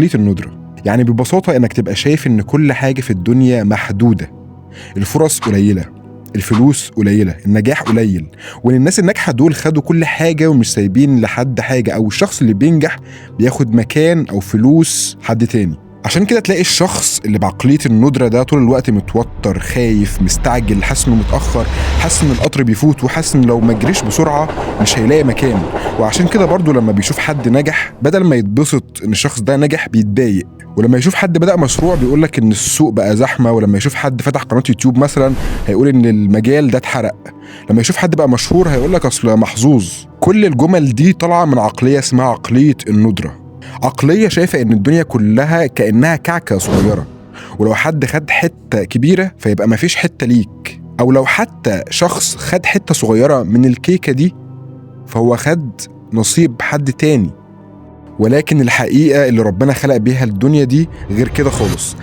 عقلية الندرة. يعني ببساطة إنك تبقى شايف إن كل حاجة في الدنيا محدودة، الفرص قليلة، الفلوس قليلة، النجاح قليل، وإن الناس الناجحة دول خدوا كل حاجة ومش سايبين لحد حاجة، أو الشخص اللي بينجح بياخد مكان أو فلوس حد تاني. عشان كده تلاقي الشخص اللي بعقلية الندرة ده طول الوقت متوتر، خايف، مستعجل، حاسس إنه متأخر، حاسس إن القطر بيفوت، وحاسس إن لو ما جريش بسرعة مش هيلاقي مكان. وعشان كده برضو لما بيشوف حد نجح، بدل ما يتبسط إن الشخص ده نجح بيتضايق. ولما يشوف حد بدأ مشروع بيقولك إن السوق بقى زحمة، ولما يشوف حد فتح قناة يوتيوب مثلا هيقول إن المجال ده اتحرق، لما يشوف حد بقى مشهور هيقولك أصل محظوظ. كل الجمل دي طالعة من عقلية اسمها عقلية الندرة. عقلية شايفة إن الدنيا كلها كأنها كعكة صغيرة، ولو حد خد حتة كبيرة فيبقى مفيش حتة ليك، أو لو حتى شخص خد حتة صغيرة من الكيكة دي فهو خد نصيب حد تاني. ولكن الحقيقة اللي ربنا خلق بيها الدنيا دي غير كده خالص.